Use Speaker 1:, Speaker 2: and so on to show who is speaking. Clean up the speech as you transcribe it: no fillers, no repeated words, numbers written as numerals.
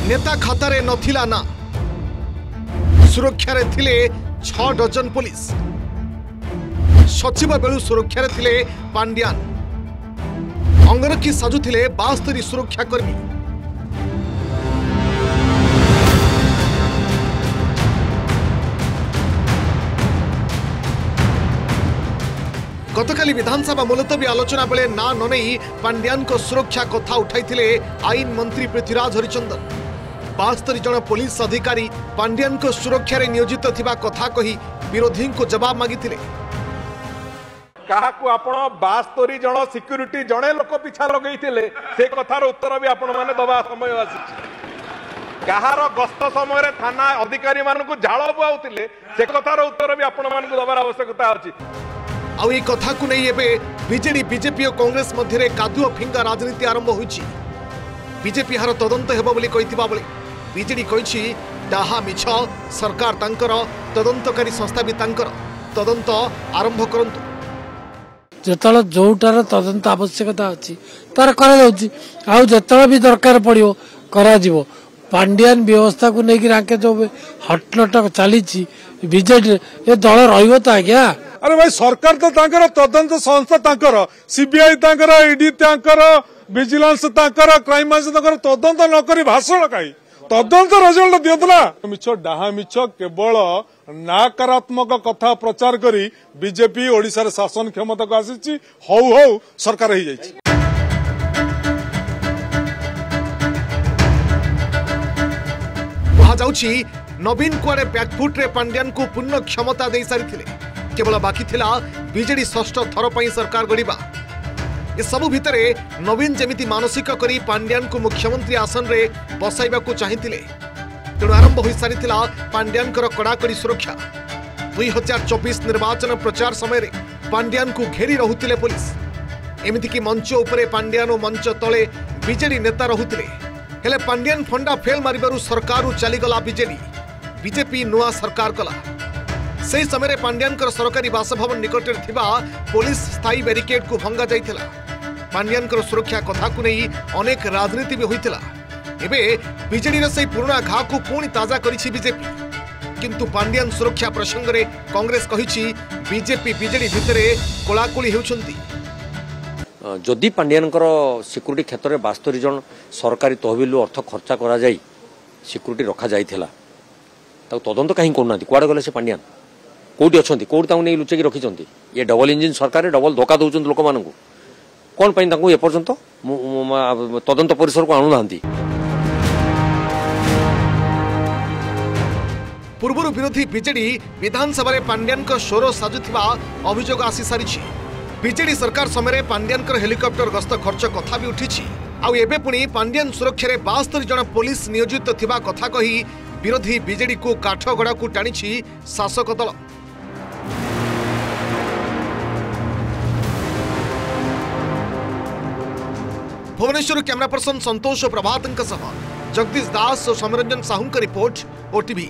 Speaker 1: नेता खातारे नथिला ना सुरक्षा रे थिले 6 डजन पुलिस सचिव बेलू सुरक्षा रे थिले पांड्यान अंगरक्षी साजुथिले 72 सुरक्षा कर्मी गतकाली विधानसभा मुलतवी आलोचना बेले ना ननई पांड्यान को सुरक्षा कथा उठाई आईन मंत्री पृथ्वीराज हरिचंदन 72 जन पुलिस अधिकारी पांड्यान को सुरक्षा रे नियोजित थिबा कथा कही विरोधी को जवाब मागिथिले।
Speaker 2: काहाकू आपण 72 जन सिक्यूरिटी जणे लोक पिछा लगेइथिले से कथार उत्तर भी आपण माने दबा समय आसी कहार गस्त समय थाना अधिकारी मानकू झाळ बुआउथिले से कथार उत्तर भी आपण मानकू दबार आवश्यकता अछि।
Speaker 1: आउ ए कथा को नहीं एबे बीजेडी बीजेपी और कांग्रेस मध्य कादुआ फिंगा राजनीति आरंभ होइछि। बीजेपी हार तदंत हेबो बोली कहिथिबा बेले बीजेडी कहिछि डाहा मिछ सरकार तांकर तदंतकारी संस्था भी तांकर तदंत आरंभ करंतु।
Speaker 3: जेतल जोटार तदंत आवश्यकता अछि तार करा जाउछि आउ जेतल भी दरकार पड़ियो करा जिवो। पांड्यान व्यवस्था को लेकिन आके जो हटलटक चली बीजेडी ये दल रहिबो त आज्ञा।
Speaker 4: अरे भाई सरकार तो तांकर तदंत संस्था तांकर सीबीआई तांकर ईडी तांकर विजिलेंस तांकर क्राइम ब्रांच तांकर तदंत न करी भाषण काई तदंत रिजल्ट दियतला मिछ डाहा मिछ केवल नकारात्मक कथा प्रचार करी बीजेपी ओडिसा रे शासन क्षमता को आसीची हौ हौ सरकार ही जाईची।
Speaker 1: कहा जाउछि नवीन कुआरे बैकफुट रे पांड्यान को पूर्ण क्षमता दे सारी थिले केवल बाकी थिला बीजेडी षष्ठ थर पई सरकार गढ़िबा। ए सबु भितरे नवीन जेमिति मानसिक करी पांड्यान को मुख्यमंत्री आसन रे बसाइबा को चाहिथिले तेणु आरंभ होई सारिथिला पांड्यान कर कड़ाकड़ी सुरक्षा। 2024 निर्वाचन प्रचार समय रे पांड्यान को घेरी रहुतिले पुलिस एमिति कि मंच उपरे पांड्यान और मंच तले बीजेडी नेता रहुतिले हेले पांड्यान फंडा फेल मारिबारु सरकारु चलीगला बीजेडी बीजेपी नुआ सरकार कला। से समय पांड्यान सरकारी बासभवन निकट पुलिस स्थायी बैरिकेड को भंगा जाइथिला। पांड्यान सुरक्षा कथा को नहीं अनेक राजनीति भी होइथिला। एबे बीजेडी से पुराना घा को पुणी ताजा करिछि बीजेपी किंतु पांड्यान सुरक्षा प्रसंग रे कांग्रेस कहिछि बीजेपी बीजेडी भितरे कोलाकुली हेउछंती।
Speaker 5: जदि पांड्यान सिक्यूरीटी क्षेत्र में 72 जन सरकारी तहबिल अर्थ खर्चा करा जाई सिक्यूरीटी रखा जाइथिला तदंत कहीं करना कुआड़े गले से पांड्यान कौटी अच्छा कौटी नहीं लुचेक रखिंट ये डबल इंजिन सरकार डबल धोखा दौरान लोक मान कौन पर एपर्यंत तदंत परिसर को आणुना।
Speaker 1: पूर्व विरोधी बीजेडी विधानसभा रे पांड्यान स्वर साजुथिबा अभियोग आसी सारी। बीजेडी सरकार समय पांड्यान हेलिकॉप्टर गस्त खर्च कथा भी उठी आउ एबे पुणी पांड्यान सुरक्षा रे 72 जन पुलिस नियोजित थिबा कथा कही विरोधी बीजेडी को काठगड़ा को टाणी शासक दल। भुवनेश्वर कैमरा पर्सन संतोष प्रभात जगदीश दास और समरंजन साहू का रिपोर्ट ओटीवी।